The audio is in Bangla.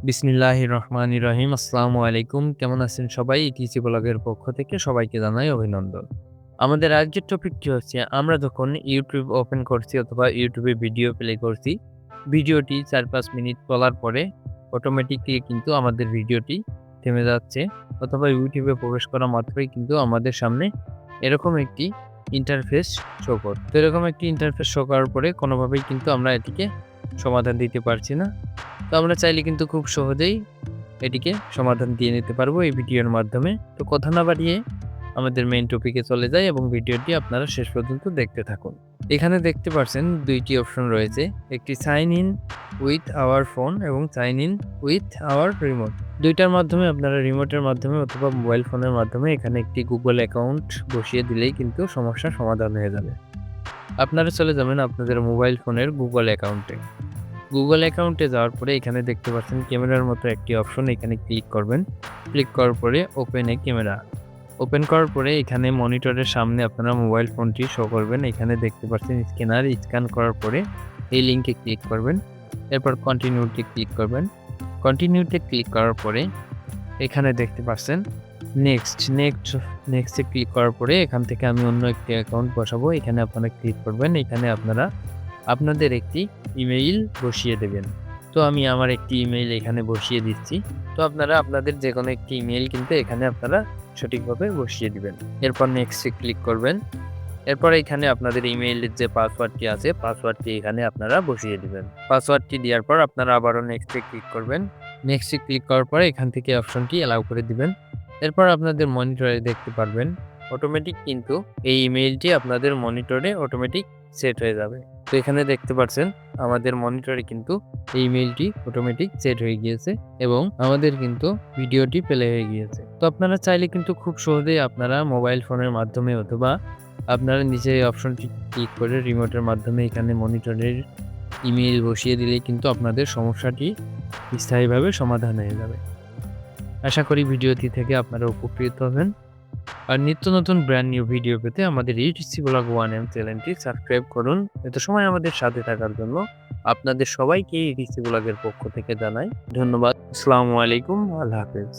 বিসমিল্লাহির রহমানির রহিম। আসসালামু আলাইকুম। কেমন আছেন সবাই? ইটিসি ব্লগের পক্ষ থেকে সবাইকে জানাই অভিনন্দন। আমাদের আজকের টপিকটি হচ্ছে আমরা যখন YouTube ওপেন করছি অথবা YouTube এ ভিডিও প্লে করছি, ভিডিওটি ৪-৫ মিনিট চলার পরে অটোমেটিক্যালি কিন্তু আমাদের ভিডিওটি থেমে যাচ্ছে অথবা YouTube এ প্রবেশ করা মাত্রই কিন্তু আমাদের সামনে এরকম একটি ইন্টারফেস শো করে। তো এরকম একটি ইন্টারফেস শো করার পরে কোনোভাবেই কিন্তু আমরা এটিকে সমাধান দিতে পারছি না। তো আমরা চাইলে কিন্তু খুব সহজেই এটিকে সমাধান দিয়ে নিতে পারবো এই ভিডিওর মাধ্যমে। তো কথা না বাড়িয়ে আমাদের মেইন টপিকে চলে যাই এবং ভিডিওটি আপনারা শেষ পর্যন্ত দেখতে থাকুন। এখানে দেখতে পাচ্ছেন ২ টি অপশন রয়েছে। একটি sign in with our phone এবং sign in with our remote. ২ টার মাধ্যমে আপনারা রিমোটের মাধ্যমে অথবা মোবাইল ফোনের মাধ্যমে এখানে একটি গুগল অ্যাকাউন্ট বসিয়ে দিলেই কিন্তু সমস্যার সমাধান হয়ে যাবে। আপনারা চলে যাবেন আপনাদের মোবাইল ফোনের গুগল অ্যাকাউন্টে। গুগল অ্যাকাউন্টে যাওয়ার পরে এখানে দেখতে পাচ্ছেন ক্যামেরার মতো একটি অপশন, এখানে ক্লিক করবেন। ক্লিক করার পরে ওপেন এ ক্যামেরা। ওপেন করার পরে এখানে মনিটরের সামনে আপনারা মোবাইল ফোনটি শো করবেন। এখানে দেখতে পাচ্ছেন স্ক্যানার, স্ক্যান করার পরে এই লিঙ্কে ক্লিক করবেন। এরপর কন্টিনিউতে ক্লিক করবেন। কন্টিনিউতে ক্লিক করার পরে এখানে দেখতে পাচ্ছেন নেক্সটে ক্লিক করার পরে এখান থেকে আমি অন্য একটি অ্যাকাউন্ট বসাবো। এখানে আপনারা ক্লিক করবেন। এখানে আপনারা আপনাদের একটি ইমেইল বসিয়ে দেবেন। তো আমি আমার একটি ইমেইল এখানে বসিয়ে দিচ্ছি। তো আপনারা আপনাদের যেকোনো একটি ইমেইল কিন্তু এখানে আপনারা সঠিকভাবে বসিয়ে দিবেন। এরপর নেক্সটে ক্লিক করবেন। এরপর এখানে আপনাদের ইমেইলের যে পাসওয়ার্ডটি আছে, পাসওয়ার্ডটি এখানে আপনারা বসিয়ে দিবেন। পাসওয়ার্ডটি দেওয়ার পর আপনারা আবারও নেক্সটে ক্লিক করবেন। নেক্সটে ক্লিক করার পরে এখান থেকে অপশনটি অ্যালাউ করে দিবেন। এরপর আপনাদের মনিটরে দেখতে পারবেন অটোমেটিক কিন্তু এই ইমেইলটি আপনাদের মনিটরে অটোমেটিক সেট হয়ে যাবে। তো এখানে দেখতে পাচ্ছেন আমাদের মনিটরে কিন্তু এই ইমেইলটি অটোমেটিক সেট হয়ে গিয়েছে এবং আমাদের কিন্তু ভিডিওটি প্লে হয়ে গিয়েছে। তো আপনারা চাইলে কিন্তু খুব সহজেই আপনারা মোবাইল ফোনের মাধ্যমে অথবা আপনারা নিচে এই অপশনটি ক্লিক করে রিমোটের মাধ্যমে এখানে মনিটরের ইমেইল বসিয়ে দিলেই কিন্তু আপনাদের সমস্যাটি স্থায়ীভাবে সমাধান হয়ে যাবে। আশা করি ভিডিওটি থেকে আপনারা উপকৃত হবেন। আর নিত্য নতুন ব্র্যান্ড নিউ ভিডিও পেতে আমাদের ইউটিসি ব্লগ 1M চ্যানেলটি সাবস্ক্রাইব করুন। এত সময় আমাদের সাথে থাকার জন্য আপনাদের সবাইকে ইউটিসি ব্লগের পক্ষ থেকে জানাই ধন্যবাদ। আসসালামু আলাইকুম, আল্লাহ হাফেজ।